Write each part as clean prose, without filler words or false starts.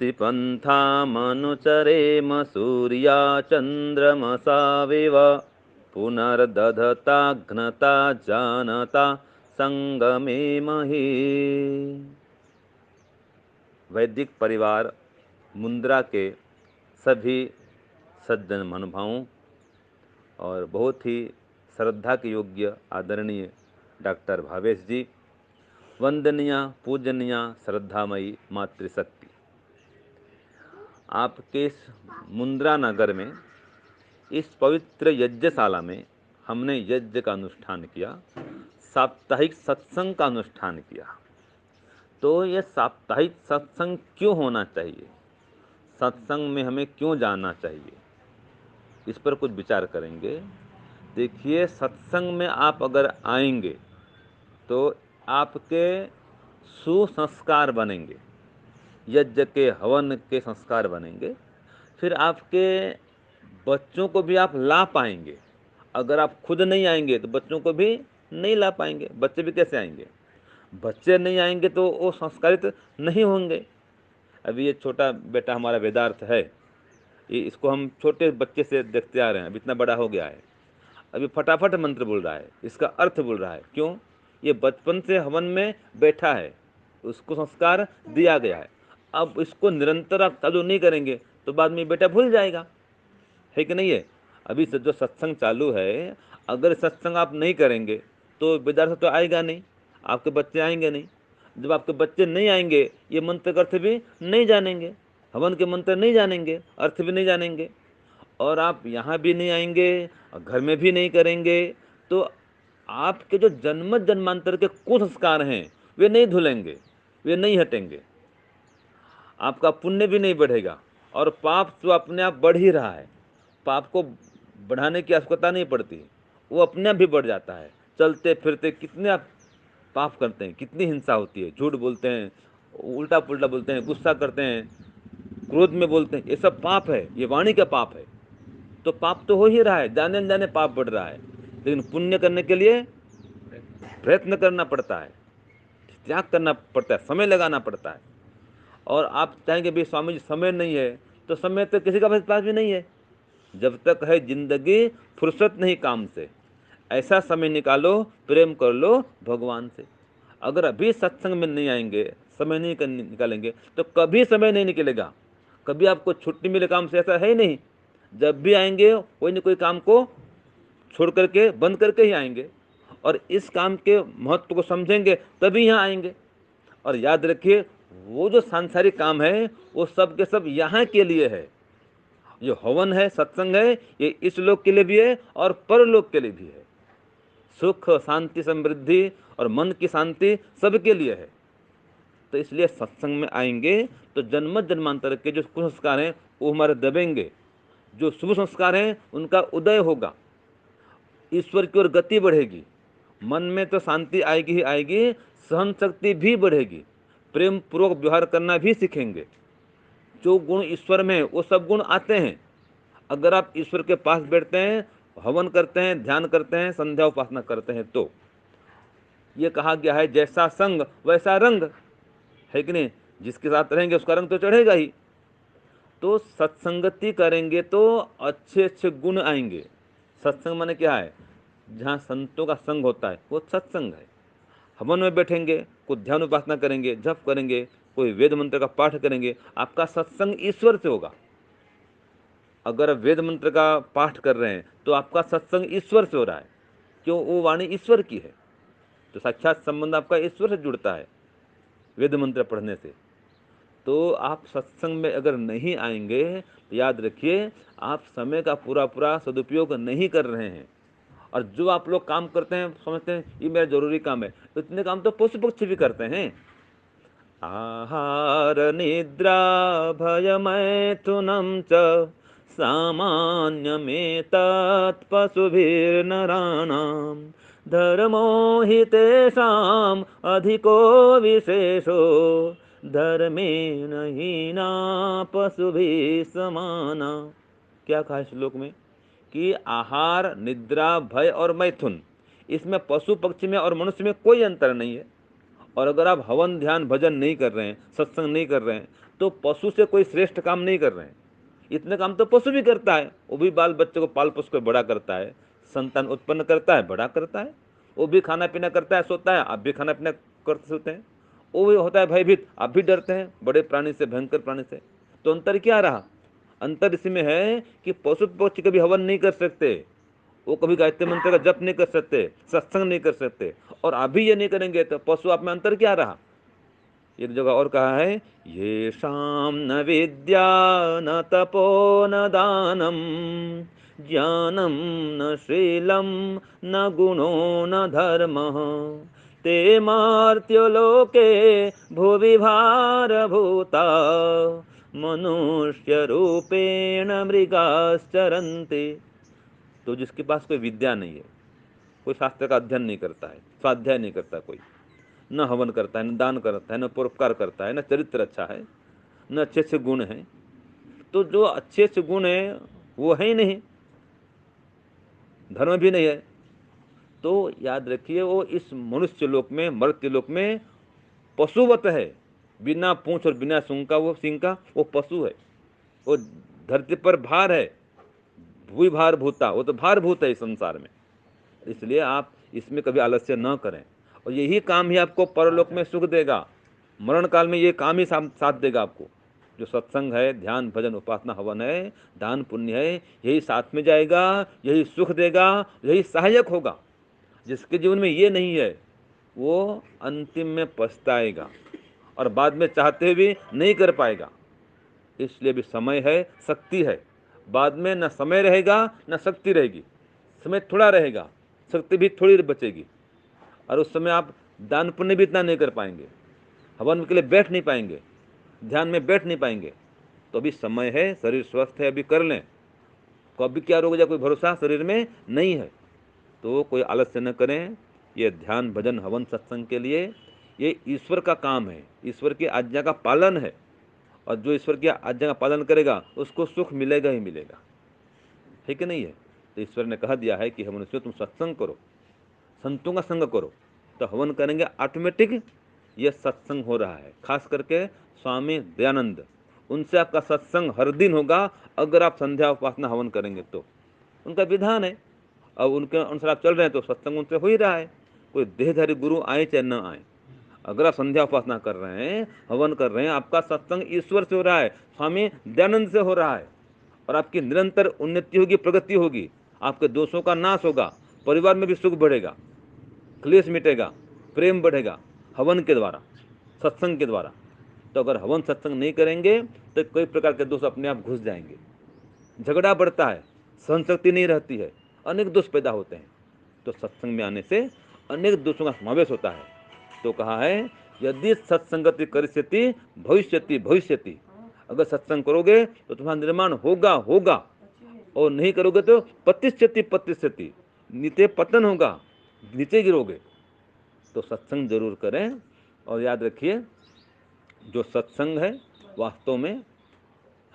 मुक्तिपन्थामनुचरेम सूर्या चन्द्रमसाविव पुनर्दधताघ्नता जानता संगमे मही। वैदिक परिवार मुंद्रा के सभी सज्जन महानुभावों और बहुत ही श्रद्धा के योग्य आदरणीय डॉक्टर भावेश जी, वंदनीय पूजनीय श्रद्धामयी मातृशक्ति, आपके इस मुंद्रा नगर में इस पवित्र यज्ञशाला में हमने यज्ञ का अनुष्ठान किया, साप्ताहिक सत्संग का अनुष्ठान किया। तो ये साप्ताहिक सत्संग क्यों होना चाहिए, सत्संग में हमें क्यों जाना चाहिए, इस पर कुछ विचार करेंगे। देखिए, सत्संग में आप अगर आएंगे तो आपके सुसंस्कार बनेंगे, यज्ञ के हवन के संस्कार बनेंगे। फिर आपके बच्चों को भी आप ला पाएंगे। अगर आप खुद नहीं आएंगे तो बच्चों को भी नहीं ला पाएंगे। बच्चे भी कैसे आएंगे? बच्चे नहीं आएंगे तो वो संस्कारित नहीं होंगे। अभी ये छोटा बेटा हमारा वेदार्थ है, इसको हम छोटे बच्चे से देखते आ रहे हैं, अभी इतना बड़ा हो गया है, अभी फटाफट मंत्र बोल रहा है, इसका अर्थ बोल रहा है। क्यों? ये बचपन से हवन में बैठा है, उसको संस्कार दिया गया है। अब इसको निरंतर आप चालू नहीं करेंगे तो बाद में बेटा भूल जाएगा, है कि नहीं है? अभी से जो सत्संग चालू है, अगर सत्संग आप नहीं करेंगे तो विद्यार्थी तो आएगा नहीं, आपके बच्चे आएंगे नहीं। जब आपके बच्चे नहीं आएंगे, ये मंत्र का अर्थ भी नहीं जानेंगे, हवन के मंत्र नहीं जानेंगे, अर्थ भी नहीं जानेंगे, और आप यहाँ भी नहीं आएंगे और घर में भी नहीं करेंगे, तो आपके जो जन्म जन्मांतर के कुसंस्कार हैं वे नहीं धुलेंगे, वे नहीं हटेंगे, आपका पुण्य भी नहीं बढ़ेगा, और पाप तो अपने आप बढ़ ही रहा है। पाप को बढ़ाने की आवश्यकता नहीं पड़ती, वो अपने आप भी बढ़ जाता है। चलते फिरते कितने आप पाप करते हैं, कितनी हिंसा होती है, झूठ बोलते हैं, उल्टा पुल्टा बोलते हैं, गुस्सा करते हैं, क्रोध में बोलते हैं, ये सब पाप है, ये वाणी का पाप है। तो पाप तो हो ही रहा है, जाने अनजाने पाप बढ़ रहा है, लेकिन पुण्य करने के लिए प्रयत्न करना पड़ता है, त्याग करना पड़ता है, समय लगाना पड़ता है। और आप चाहेंगे भाई स्वामी जी समय नहीं है, तो समय तो किसी का पास भी नहीं है। जब तक है जिंदगी, फुर्सत नहीं काम से, ऐसा समय निकालो, प्रेम कर लो भगवान से। अगर अभी सत्संग में नहीं आएंगे, समय नहीं निकालेंगे, तो कभी समय नहीं निकलेगा। कभी आपको छुट्टी मिले काम से, ऐसा है ही नहीं। जब भी आएंगे कोई न कोई काम को छोड़ करके, बंद करके ही आएंगे, और इस काम के महत्व को समझेंगे तभी यहाँ आएंगे। और याद रखिए, वो जो सांसारिक काम है वो सब के सब यहाँ के लिए है। जो हवन है, सत्संग है, ये इस लोक के लिए भी है और परलोक के लिए भी है। सुख, शांति, समृद्धि और मन की शांति सबके लिए है। तो इसलिए सत्संग में आएंगे तो जन्म जन्मांतर के जो कुसंस्कार हैं वो हमारे दबेंगे, जो शुभ संस्कार हैं उनका उदय होगा, ईश्वर की ओर गति बढ़ेगी, मन में तो शांति आएगी ही आएगी, सहन शक्ति भी बढ़ेगी, प्रेम पूर्वक व्यवहार करना भी सीखेंगे। जो गुण ईश्वर में वो सब गुण आते हैं। अगर आप ईश्वर के पास बैठते हैं, हवन करते हैं, ध्यान करते हैं, संध्या उपासना करते हैं, तो ये कहा गया है जैसा संग वैसा रंग, है कि नहीं? जिसके साथ रहेंगे उसका रंग तो चढ़ेगा ही। तो सत्संगति करेंगे तो अच्छे अच्छे गुण आएंगे। सत्संग माने क्या है? जहाँ संतों का संग होता है वो सत्संग है। हवन में बैठेंगे, कुछ ध्यान उपासना करेंगे, जप करेंगे, कोई वेद मंत्र का पाठ करेंगे, आपका सत्संग ईश्वर से होगा। अगर आप वेद मंत्र का पाठ कर रहे हैं तो आपका सत्संग ईश्वर से हो रहा है। क्यों? वो वाणी ईश्वर की है, तो साक्षात संबंध आपका ईश्वर से जुड़ता है वेद मंत्र पढ़ने से। तो आप सत्संग में अगर नहीं आएंगे तो याद रखिए, आप समय का पूरा पूरा सदुपयोग नहीं कर रहे हैं। और जो आप लोग काम करते हैं, समझते हैं ये मेरा जरूरी काम है, तो इतने काम तो पशु पक्षी भी करते हैं। आहार निद्रा भयमैथुनं च सामान्यमेतत् पशुभिर्नराणां धर्मो हि तेषाम् अधिको विशेषो धर्मेण हीना पशुभिः समाना। क्या कहा श्लोक में कि आहार, निद्रा, भय और मैथुन, इसमें पशु पक्षी में और मनुष्य में कोई अंतर नहीं है। और अगर आप हवन ध्यान भजन नहीं कर रहे हैं, सत्संग नहीं कर रहे हैं, तो पशु से कोई श्रेष्ठ काम नहीं कर रहे हैं। इतने काम तो पशु भी करता है, वो भी बाल बच्चे को पाल पोस कर बड़ा करता है, संतान उत्पन्न करता है, बड़ा करता है। वो भी खाना पीना करता है, सोता है, आप भी खाना पीना करते सोते हैं। वो भी होता है भयभीत, आप भी डरते हैं बड़े प्राणी से, भयंकर प्राणी से। तो अंतर क्या रहा? अंतर इसमें है कि पशु पक्षी कभी हवन नहीं कर सकते, वो कभी गायत्री मंत्र का जप नहीं कर सकते, सत्संग नहीं कर सकते, और आप भी ये नहीं करेंगे, तो पशु आप में अंतर क्या रहा? एक जगह और कहा है, ये शाम न विद्या न तपो न दानम ज्ञानम न शीलम न गुणो न धर्म ते मार्त्यो लोके भुवि भारभूता मनुष्य रूपेण मृगाश्चरन्ति। तो जिसके पास कोई विद्या नहीं है, कोई शास्त्र का अध्ययन नहीं करता है, स्वाध्याय नहीं करता, कोई न हवन करता है, न दान करता है, न परोपकार करता है, न चरित्र अच्छा है, न अच्छे अच्छे गुण हैं, तो जो अच्छे अच्छे गुण हैं वो है ही नहीं, धर्म भी नहीं है, तो याद रखिए वो इस मनुष्य लोक में, मर्त्य लोक में पशुवत है। बिना पूंछ और बिना सूंघ का, वो सिंह का, वो पशु है। वो धरती पर भार है, भूई भार भूता, वो तो भार भूत है इस संसार में। इसलिए आप इसमें कभी आलस्य न करें, और यही काम ही आपको परलोक में सुख देगा। मरण काल में ये काम ही साथ देगा आपको। जो सत्संग है, ध्यान भजन उपासना हवन है, दान पुण्य है, यही साथ में जाएगा, यही सुख देगा, यही सहायक होगा। जिसके जीवन में ये नहीं है वो अंतिम में पछताएगा, और बाद में चाहते हुए नहीं कर पाएगा। इसलिए भी समय है, शक्ति है। बाद में न समय रहेगा न शक्ति रहेगी। समय थोड़ा रहेगा, शक्ति भी थोड़ी बचेगी, और उस समय आप दान पुण्य भी इतना नहीं कर पाएंगे, हवन के लिए बैठ नहीं पाएंगे, ध्यान में बैठ नहीं पाएंगे। तो अभी समय है, शरीर स्वस्थ है, अभी कर लें। कभी क्या रोग जाए कोई भरोसा शरीर में नहीं है, तो कोई आलस्य न करें। ये ध्यान भजन हवन सत्संग के लिए ये ईश्वर का काम है, ईश्वर की आज्ञा का पालन है, और जो ईश्वर की आज्ञा का पालन करेगा उसको सुख मिलेगा ही मिलेगा, ठीक है नहीं है? तो ईश्वर ने कह दिया है कि हम मनुष्य तुम सत्संग करो, संतों का संग करो, तो हवन करेंगे ऑटोमेटिक ये सत्संग हो रहा है। खास करके स्वामी दयानंद, उनसे आपका सत्संग हर दिन होगा अगर आप संध्या उपासना हवन करेंगे तो। उनका विधान है, अब उनके अनुसार आप चल रहे हैं तो सत्संग उनसे हो ही रहा है। कोई देहधारी गुरु आए चाहे न आए, अगर आप संध्या उपासना कर रहे हैं, हवन कर रहे हैं, आपका सत्संग ईश्वर से हो रहा है, स्वामी दयानंद से हो रहा है, और आपकी निरंतर उन्नति होगी, प्रगति होगी, आपके दोषों का नाश होगा, परिवार में भी सुख बढ़ेगा, क्लेश मिटेगा, प्रेम बढ़ेगा, हवन के द्वारा, सत्संग के द्वारा। तो अगर हवन सत्संग नहीं करेंगे तो कई प्रकार के दोष अपने आप घुस जाएंगे, झगड़ा बढ़ता है, सहन शक्ति नहीं रहती है, अनेक दोष पैदा होते हैं। तो सत्संग में आने से अनेक दोषों का समावेश होता है। तो कहा है, यदि सत्संगति करिष्यति भविष्यति भविष्यति, अगर सत्संग करोगे तो तुम्हारा निर्माण होगा होगा, और नहीं करोगे तो पतिष्यति पतिष्यति, नीचे पतन होगा, नीचे गिरोगे। तो सत्संग जरूर करें, और याद रखिए जो सत्संग है वास्तव में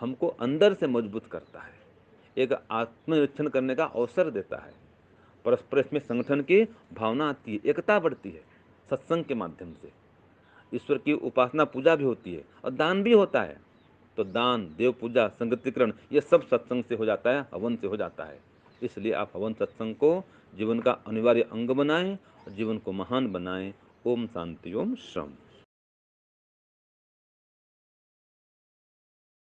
हमको अंदर से मजबूत करता है, एक आत्मनिरीक्षण करने का अवसर देता है, परस्पर इसमें संगठन की भावना आती है, एकता बढ़ती है सत्संग के माध्यम से। ईश्वर की उपासना पूजा भी होती है और दान भी होता है। तो दान, देव पूजा, संगतिकरण, ये सब सत्संग से हो जाता है, हवन से हो जाता है। इसलिए आप हवन सत्संग को जीवन का अनिवार्य अंग बनाएं और जीवन को महान बनाएं। ओम शांति, ओम श्रम।